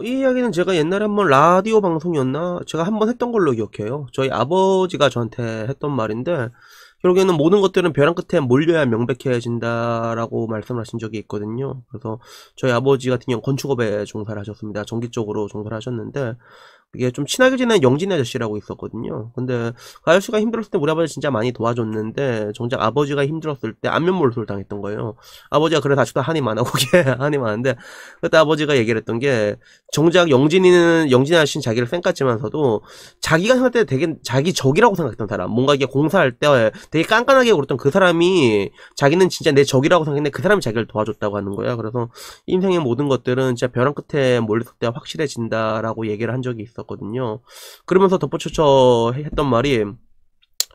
이 이야기는 제가 옛날에 한번 라디오 방송이었나? 제가 한번 했던 걸로 기억해요. 저희 아버지가 저한테 했던 말인데, 결국에는 모든 것들은 벼랑 끝에 몰려야 명백해진다라고 말씀을 하신 적이 있거든요. 그래서 저희 아버지 같은 경우 건축업에 종사를 하셨습니다. 전기 쪽으로 종사를 하셨는데, 이게 좀 친하게 지낸 영진 아저씨라고 있었거든요. 근데 그 아저씨가 힘들었을 때 우리 아버지 진짜 많이 도와줬는데, 정작 아버지가 힘들었을 때 안면몰수를 당했던 거예요. 아버지가 그래서 아직도 한이 많아, 거기에 한이 많은데, 그때 아버지가 얘기를 했던 게, 정작 영진 아저씨는 자기를 쌩깠지만서도 자기가 생각할 때 되게 자기 적이라고 생각했던 사람, 뭔가 이게 공사할 때 되게 깐깐하게 굴었던 그 사람이 자기는 진짜 내 적이라고 생각했는데 그 사람이 자기를 도와줬다고 하는 거야. 그래서 인생의 모든 것들은 진짜 벼랑 끝에 몰렸을 때 확실해진다라고 얘기를 한 적이 있었거든요. 그러면서 덧붙여 했던 말이,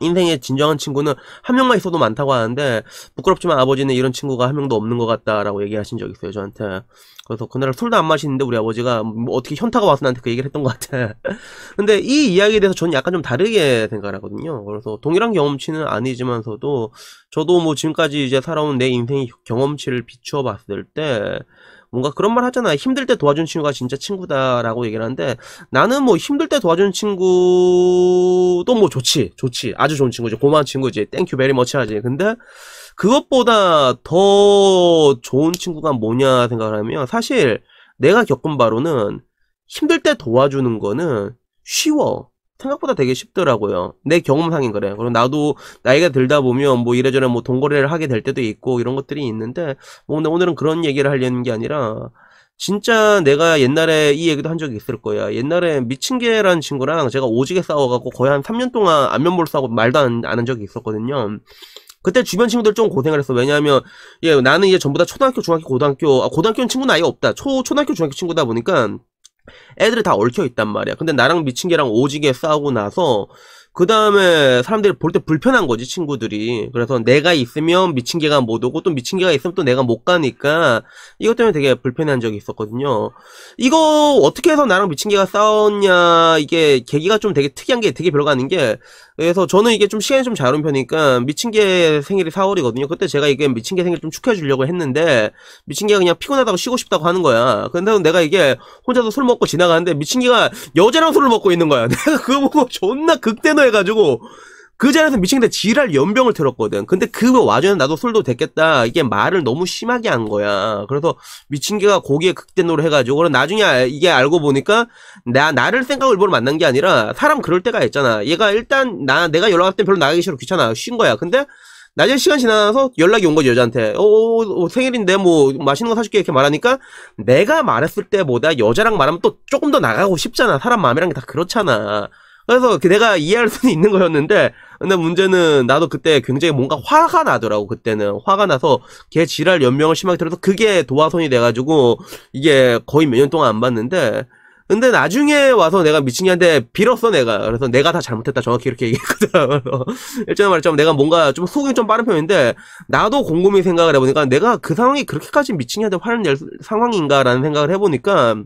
인생의 진정한 친구는 한 명만 있어도 많다고 하는데, 부끄럽지만 아버지는 이런 친구가 한 명도 없는 것 같다라고 얘기하신 적이 있어요, 저한테. 그래서 그날 술도 안 마시는데 우리 아버지가 뭐 어떻게 현타가 와서 나한테 그 얘기를 했던 것 같아. 근데 이 이야기에 대해서 저는 약간 좀 다르게 생각을 하거든요. 그래서 동일한 경험치는 아니지만서도, 저도 뭐 지금까지 이제 살아온 내 인생의 경험치를 비추어 봤을 때, 뭔가 그런 말 하잖아. 힘들 때 도와준 친구가 진짜 친구다라고 얘기를 하는데, 나는 뭐 힘들 때 도와준 친구도 뭐 좋지. 아주 좋은 친구지. 고마운 친구지. 땡큐 베리 머치 하지. 근데 그것보다 더 좋은 친구가 뭐냐 생각을 하면, 사실 내가 겪은 바로는 힘들 때 도와주는 거는 쉬워. 생각보다 되게 쉽더라고요. 내 경험상인 그래. 그리고 나도 나이가 들다 보면 뭐 이래저래 뭐 돈거래를 하게 될 때도 있고 이런 것들이 있는데, 뭐 오늘은 그런 얘기를 하려는 게 아니라, 진짜 내가 옛날에 이 얘기도 한 적이 있을 거야. 옛날에 미친개라는 친구랑 제가 오지게 싸워갖고 거의 한 3년 동안 안면모를 싸우고 말도 안 하는 적이 있었거든요. 그때 주변 친구들 좀 고생을 했어. 왜냐하면, 나는 이제 전부 다 초등학교, 중학교, 고등학교, 고등학교는 친구는 아예 없다. 초등학교, 중학교 친구다 보니까 애들이 다 얽혀 있단 말이야. 근데 나랑 미친 개랑 오지게 싸우고 나서 그 다음에 사람들이 볼 때 불편한 거지, 친구들이. 그래서 내가 있으면 미친 개가 못 오고, 또 미친 개가 있으면 또 내가 못 가니까 이것 때문에 되게 불편한 적이 있었거든요. 이거 어떻게 해서 나랑 미친 개가 싸웠냐, 이게 계기가 좀 되게 특이한 게, 되게 별거 아닌 게, 그래서 저는 이게 좀 시간이 좀 잘 온 편이니까, 미친 개 생일이 4월이거든요. 그때 제가 이게 미친 개 생일 좀 축하해 주려고 했는데, 미친 개가 그냥 피곤하다고 쉬고 싶다고 하는 거야. 근데 내가 이게 혼자서 술 먹고 지나가는데 미친 개가 여자랑 술을 먹고 있는 거야. 내가 그거 보고 존나 극대노해가지고 그 자리에서 미친 개 지랄 연병을 틀었거든. 근데 그 와중에 나도 술도 됐겠다, 이게 말을 너무 심하게 한 거야. 그래서 미친 개가 거기에 극대노를 해가지고, 그럼 나중에 이게 알고 보니까 나를 생각을 일부러 만난 게 아니라, 사람 그럴 때가 있잖아. 얘가 일단 내가 연락할 때 별로 나가기 싫어, 귀찮아, 쉰 거야. 근데 나중에 시간 지나서 연락이 온 거지, 여자한테. 생일인데 뭐 맛있는 거 사줄게 이렇게 말하니까, 내가 말했을 때보다 여자랑 말하면 또 조금 더 나가고 싶잖아. 사람 마음이란 게 다 그렇잖아. 그래서 내가 이해할 수는 있는 거였는데, 근데 문제는 나도 그때 굉장히 뭔가 화가 나더라고. 그때는 화가 나서 걔 지랄 연명을 심하게 들어서 그게 도화선이 돼가지고 이게 거의 몇 년 동안 안 봤는데, 근데 나중에 와서 내가 미친이한테 빌었어, 내가. 그래서 내가 다 잘못했다, 정확히 이렇게 얘기했거든. 일전에 말했지만 내가 뭔가 좀 속이 좀 빠른 편인데, 나도 곰곰이 생각을 해보니까 내가 그 상황이 그렇게까지 미친이한테 화를 낼 상황인가라는 생각을 해보니까,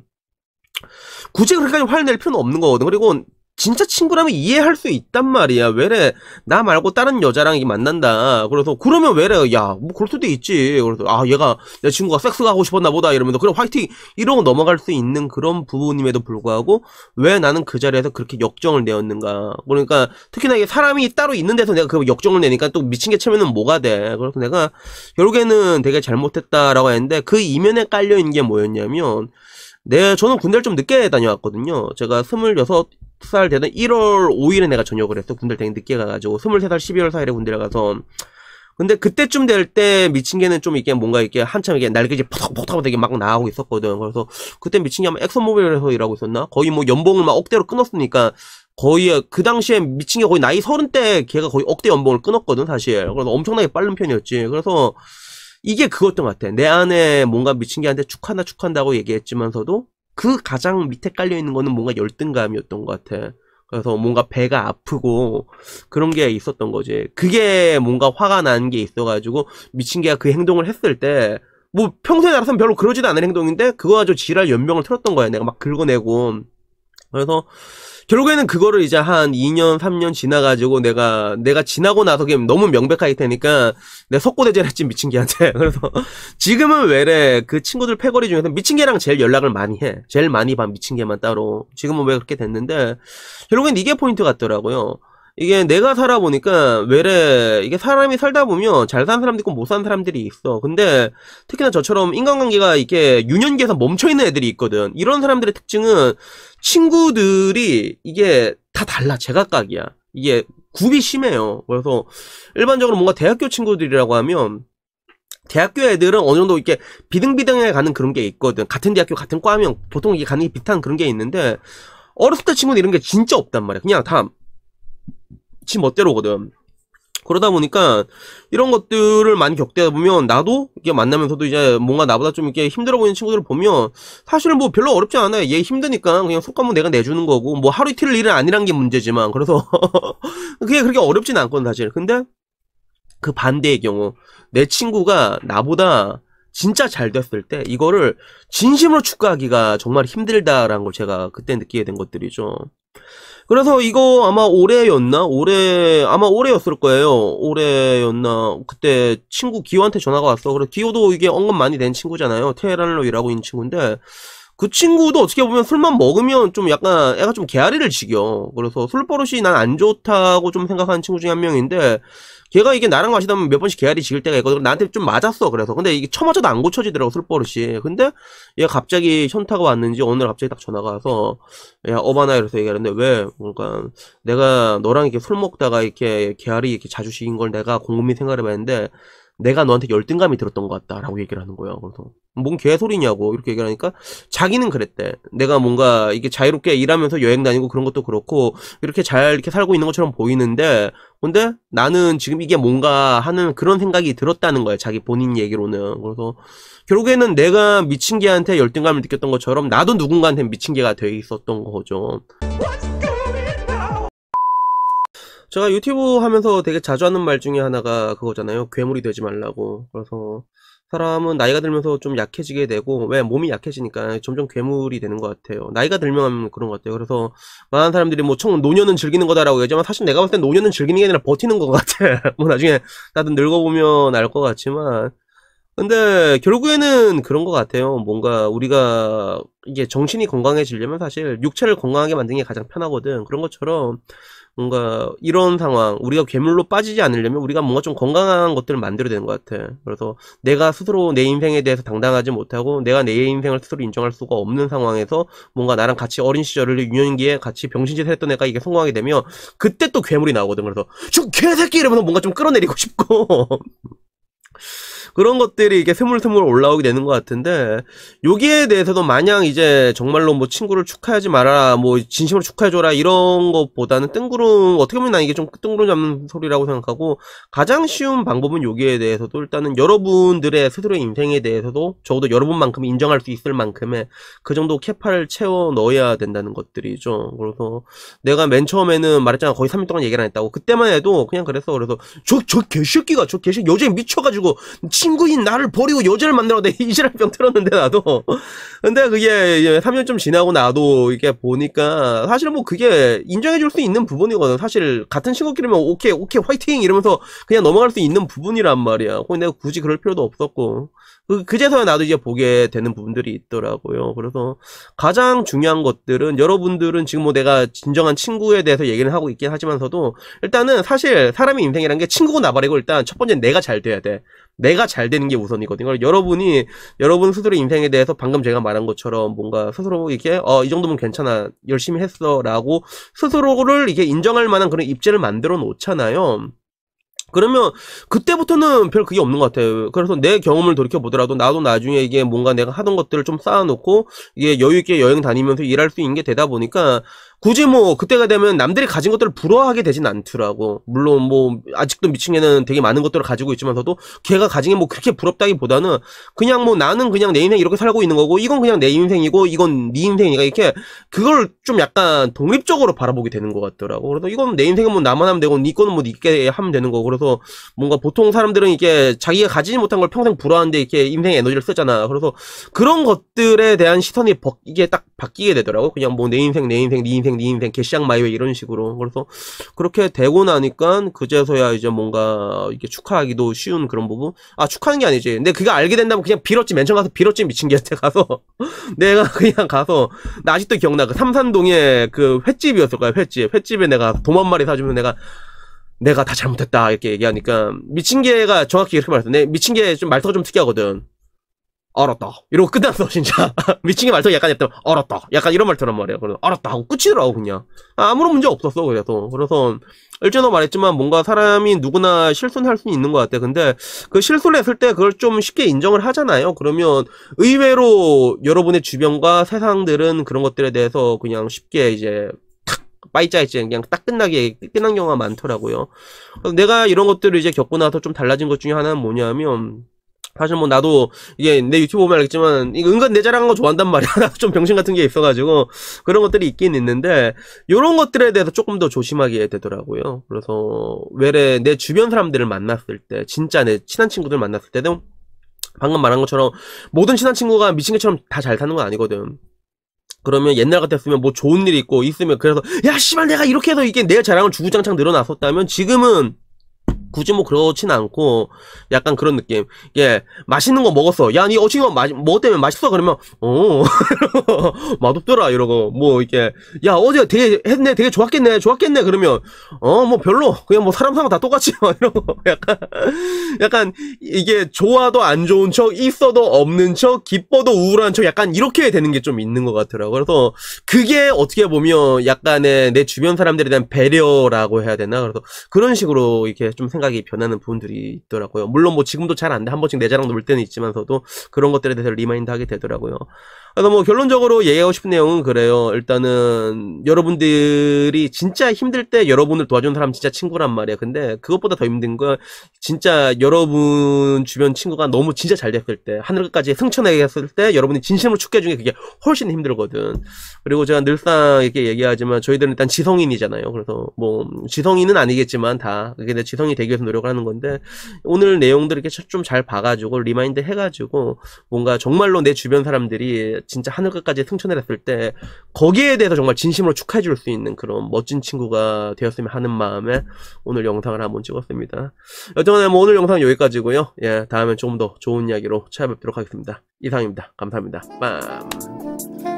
굳이 그렇게까지 화를 낼 필요는 없는 거거든. 그리고 진짜 친구라면 이해할 수 있단 말이야. 왜래 나 말고 다른 여자랑 이게 만난다, 그래서 그러면 왜래, 야 뭐 그럴 수도 있지. 그래서 얘가 내 친구가 섹스가 하고 싶었나 보다 이러면서 그래 화이팅 이러고 넘어갈 수 있는 그런 부분임에도 불구하고, 왜 나는 그 자리에서 그렇게 역정을 내었는가. 그러니까 특히나 이게 사람이 따로 있는 데서 내가 그 역정을 내니까 또 미친 게 치면은 뭐가 돼. 그래서 내가 결국에는 되게 잘못했다라고 했는데, 그 이면에 깔려있는 게 뭐였냐면, 저는 군대를 좀 늦게 다녀왔거든요. 제가 26살 되던 1월 5일에 내가 전역을 했어. 군대를 되게 늦게 가가지고 23살 12월 4일에 군대를 가서. 근데 그때쯤 될 때 미친 개는 좀 이게 뭔가 이렇게 한참 이게 날개지 포덕포덕하고 되게 막 나가고 있었거든. 그래서 그때 미친 개 아마 엑소모빌에서 일하고 있었나? 거의 뭐 연봉을 막 억대로 끊었으니까, 거의 그 당시에 미친 게 거의 나이 30대 걔가 거의 억대 연봉을 끊었거든, 사실. 그래서 엄청나게 빠른 편이었지. 그래서 이게 그거였던 것 같아. 내 안에 뭔가 미친 개한테 축한다고 얘기했지만서도, 그 가장 밑에 깔려있는 거는 뭔가 열등감이었던 것 같아. 그래서 뭔가 배가 아프고 그런 게 있었던 거지. 그게 뭔가 화가 난 게 있어가지고, 미친 개가 그 행동을 했을 때, 뭐 평소에 나라서는 별로 그러지도 않은 행동인데 그거 가지고 지랄 연병을 틀었던 거야. 내가 막 긁어내고. 그래서 결국에는 그거를 이제 한 2년, 3년 지나가지고 내가 지나고 나서 그냥 너무 명백하게 되니까 내가 석고대죄를 했지, 미친 개한테. 그래서 지금은 왜래 그 친구들 패거리 중에서 미친 개랑 제일 연락을 많이 해. 제일 많이 봐, 미친 개만 따로. 지금은 왜 그렇게 됐는데 결국엔 이게 포인트 같더라고요. 이게 내가 살아보니까 왜래 이게 사람이 살다 보면 잘 사는 사람도 있고 못 사는 사람들이 있어. 근데 특히나 저처럼 인간관계가 이게 유년기에서 멈춰있는 애들이 있거든. 이런 사람들의 특징은 친구들이 이게 다 달라. 제각각이야. 이게 굽이 심해요. 그래서 일반적으로 뭔가 대학교 친구들이라고 하면 대학교 애들은 어느 정도 이렇게 비등비등해 가는 그런 게 있거든. 같은 대학교 같은 과면 보통 이게 가는 게 비슷한 그런 게 있는데 어렸을 때 친구는 이런 게 진짜 없단 말이야. 그냥 다 지 멋대로거든. 그러다 보니까 이런 것들을 많이 겪다 보면 나도 이게 만나면서도 이제 뭔가 나보다 좀 이렇게 힘들어 보이는 친구들을 보면 사실 뭐 별로 어렵지 않아요. 얘 힘드니까 그냥 속감은 내가 내주는 거고 뭐 하루 이틀 일은 아니란 게 문제지만 그래서 그게 그렇게 어렵진 않거든 사실. 근데 그 반대의 경우 내 친구가 나보다 진짜 잘 됐을 때 이거를 진심으로 축하하기가 정말 힘들다라는 걸 제가 그때 느끼게 된 것들이죠. 그래서 이거 아마 아마 올해였을 거예요. 올해였나? 그때 친구 기호한테 전화가 왔어. 그래서 기호도 이게 언급 많이 된 친구잖아요. 테헤란로 일하고 있는 친구인데 그 친구도 어떻게 보면 술만 먹으면 좀 약간 애가 좀 개아리를 지겨. 그래서 술버릇이 난 안 좋다고 좀 생각하는 친구 중에 한 명인데 걔가 이게 나랑 마시다 보면 몇 번씩 개아리 지길 때가 있거든. 나한테 좀 맞았어. 그래서 근데 이게 쳐맞아도 안 고쳐지더라고, 술버릇이. 근데 얘가 갑자기 현타가 왔는지 어느 날 갑자기 딱 전화가 와서 야 어바나 이래서 얘기하는데 왜? 그러니까 내가 너랑 이렇게 술 먹다가 이렇게 개아리 이렇게 자주 지긴 걸 내가 곰곰이 생각을 해봤는데 내가 너한테 열등감이 들었던 것 같다라고 얘기를 하는 거야. 그래서 뭔 개소리냐고 이렇게 얘기를 하니까 자기는 그랬대. 내가 뭔가 이게 자유롭게 일하면서 여행 다니고 그런 것도 그렇고 이렇게 잘 이렇게 살고 있는 것처럼 보이는데 근데 나는 지금 이게 뭔가 하는 그런 생각이 들었다는 거야. 자기 본인 얘기로는. 그래서 결국에는 내가 미친 개한테 열등감을 느꼈던 것처럼 나도 누군가한테 미친 개가 돼 있었던 거죠. 제가 유튜브 하면서 되게 자주 하는 말 중에 하나가 그거잖아요. 괴물이 되지 말라고. 그래서 사람은 나이가 들면서 좀 약해지게 되고 왜 몸이 약해지니까 점점 괴물이 되는 것 같아요. 나이가 들면 그런 것 같아요. 그래서 많은 사람들이 뭐 노년은 즐기는 거다라고 얘기하지만 사실 내가 봤을 땐 노년은 즐기는 게 아니라 버티는 것 같아. 뭐 나중에 나도 늙어보면 알 것 같지만 근데 결국에는 그런 것 같아요. 뭔가 우리가 이게 정신이 건강해지려면 사실 육체를 건강하게 만드는 게 가장 편하거든. 그런 것처럼 뭔가 이런 상황 우리가 괴물로 빠지지 않으려면 우리가 뭔가 좀 건강한 것들을 만들어야 되는 것 같아. 그래서 내가 스스로 내 인생에 대해서 당당하지 못하고 내가 내 인생을 스스로 인정할 수가 없는 상황에서 뭔가 나랑 같이 어린 시절을 유년기에 같이 병신짓을 했던 애가 이게 성공하게 되면 그때 또 괴물이 나오거든. 그래서 저 개새끼 이러면서 뭔가 좀 끌어내리고 싶고 그런 것들이 이게 스물스물 올라오게 되는 것 같은데 여기에 대해서도 마냥 이제 정말로 뭐 친구를 축하하지 마라 뭐 진심으로 축하해줘라 이런 것보다는 뜬구름 어떻게 보면 난 이게 좀 뜬구름 잡는 소리라고 생각하고 가장 쉬운 방법은 여기에 대해서도 일단은 여러분들의 스스로의 인생에 대해서도 적어도 여러분만큼 인정할 수 있을 만큼의 그 정도 캐파를 채워 넣어야 된다는 것들이죠. 그래서 내가 맨 처음에는 말했잖아 거의 3일 동안 얘기를 안 했다고. 그때만 해도 그냥 그랬어. 그래서 저 개새끼가 저 개새끼 여자에 미쳐가지고 친구인 나를 버리고 여자를 만나러 내 이지랄병 틀었는데 나도 근데 그게 3년쯤 지나고 나도 이렇게 보니까 사실 뭐 그게 인정해줄 수 있는 부분이거든. 사실 같은 친구끼리면 오케이 화이팅 이러면서 그냥 넘어갈 수 있는 부분이란 말이야. 근데 내가 굳이 그럴 필요도 없었고 그제서야 나도 이제 보게 되는 부분들이 있더라고요. 그래서 가장 중요한 것들은 여러분들은 지금 뭐 내가 진정한 친구에 대해서 얘기를 하고 있긴 하지만서도 일단은 사실 사람의 인생이란 게 친구고 나발이고 일단 첫 번째 내가 잘 돼야 돼. 내가 잘 되는 게 우선이거든요. 여러분이 여러분 스스로 인생에 대해서 방금 제가 말한 것처럼 뭔가 스스로 이렇게 이 정도면 괜찮아 열심히 했어 라고 스스로를 이게 인정할 만한 그런 입지를 만들어 놓잖아요. 그러면 그때부터는 별 그게 없는 것 같아요. 그래서 내 경험을 돌이켜보더라도 나도 나중에 이게 뭔가 내가 하던 것들을 좀 쌓아놓고 이게 여유있게 여행 다니면서 일할 수 있는 게 되다 보니까 굳이 뭐 그때가 되면 남들이 가진 것들을 부러워하게 되진 않더라고. 물론 뭐 아직도 미친 개는 되게 많은 것들을 가지고 있지만서도 걔가 가진 게 뭐 그렇게 부럽다기보다는 그냥 뭐 나는 그냥 내 인생 이렇게 살고 있는 거고 이건 그냥 내 인생이고 이건 네 인생이니까 이렇게 그걸 좀 약간 독립적으로 바라보게 되는 것 같더라고. 그래서 이건 내 인생은 뭐 나만 하면 되고 네 거는 뭐 니께 하면 되는 거고. 그래서 뭔가 보통 사람들은 이게 자기가 가지지 못한 걸 평생 부러워하는데 이렇게 인생 에너지를 쓰잖아. 그래서 그런 것들에 대한 시선이 이게 딱 바뀌게 되더라고. 그냥 뭐 내 인생 내 인생 네 인생 네 인생 개시장 마이웨이 이런 식으로. 그래서 그렇게 되고 나니까 그제서야 이제 뭔가 이렇게 축하하기도 쉬운 그런 부분. 아, 축하하는 게 아니지. 근데 그거 알게 된다면 그냥 빌었지. 맨 처음 가서 빌었지. 미친 개한테 가서 내가 그냥 가서 나 아직도 기억나. 그 삼산동에 그 횟집이었을 거야. 횟집에 내가 돔 한 마리 사주면 내가 다 잘못했다 이렇게 얘기하니까 미친 개가 정확히 이렇게 말했어. 내 미친 개 좀 말투가 좀 특이하거든. 알았다 이러고 끝났어 진짜. 미친 개 말투가 약간 했더니 알았다 약간 이런 말투란 말이야. 그래서 알았다 하고 끝이더라고. 그냥 아무런 문제 없었어. 그래서 일전에 말했지만 뭔가 사람이 누구나 실수는 할 수는 있는 것 같아. 근데 그 실수를 했을 때 그걸 좀 쉽게 인정을 하잖아요. 그러면 의외로 여러분의 주변과 세상들은 그런 것들에 대해서 그냥 쉽게 이제 빠이짜이지 그냥 딱 끝난 경우가 많더라고요. 그래서 내가 이런 것들을 이제 겪고 나서 좀 달라진 것 중에 하나는 뭐냐면, 사실 뭐 나도 이게 내 유튜브 보면 알겠지만 이거 은근 내 자랑한 거 좋아한단 말이야. 나도 좀 병신 같은 게 있어가지고 그런 것들이 있긴 있는데 요런 것들에 대해서 조금 더 조심하게 되더라고요. 그래서 외래 내 주변 사람들을 만났을 때, 진짜 내 친한 친구들 만났을 때는 방금 말한 것처럼 모든 친한 친구가 미친 것처럼 다 잘 사는 건 아니거든. 그러면 옛날 같았으면 뭐 좋은 일이 있으면 그래서 야 씨발 내가 이렇게 해서 이게 내 자랑을 주구장창 늘어났었다면, 지금은 굳이 뭐 그렇진 않고 약간 그런 느낌. 이게 맛있는 거 먹었어. 야, 니 어찌가 뭐 때문에 맛있어? 그러면 맛없더라 이러고, 뭐 이렇게 야 어제 되게 했네, 되게 좋았겠네. 그러면 뭐 별로, 그냥 뭐 사람 다 똑같이 이러고 약간 이게 좋아도 안 좋은 척, 있어도 없는 척, 기뻐도 우울한 척, 약간 이렇게 되는 게 좀 있는 것 같더라고. 그래서 그게 어떻게 보면 약간의 내 주변 사람들에 대한 배려라고 해야 되나. 그래서 그런 식으로 이렇게 좀 생각이 변하는 부분들이 있더라고요. 물론 뭐 지금도 잘 안 돼. 한 번씩 내 자랑 놓을 때는 있지만서도 그런 것들에 대해서 리마인드 하게 되더라고요. 그래서 뭐 결론적으로 얘기하고 싶은 내용은 그래요. 일단은 여러분들이 진짜 힘들 때 여러분을 도와주는 사람 진짜 친구란 말이야. 근데 그것보다 더 힘든 건 진짜 여러분 주변 친구가 너무 진짜 잘 됐을 때, 하늘까지 승천하게 했을 때 여러분이 진심으로 축하해주는 게 그게 훨씬 힘들거든. 그리고 제가 늘상 이렇게 얘기하지만 저희들은 일단 지성인이잖아요. 그래서 뭐 지성인은 아니겠지만 다 그게 지성이 되기 위해서 노력을 하는 건데, 오늘 내용들 이렇게 좀 잘 봐가지고 리마인드 해가지고 뭔가 정말로 내 주변 사람들이 진짜 하늘 끝까지 승천을 했을 때 거기에 대해서 정말 진심으로 축하해줄 수 있는 그런 멋진 친구가 되었으면 하는 마음에 오늘 영상을 한번 찍었습니다. 여튼 뭐 오늘 영상은 여기까지고요. 예, 다음엔 조금 더 좋은 이야기로 찾아뵙도록 하겠습니다. 이상입니다. 감사합니다. 빰.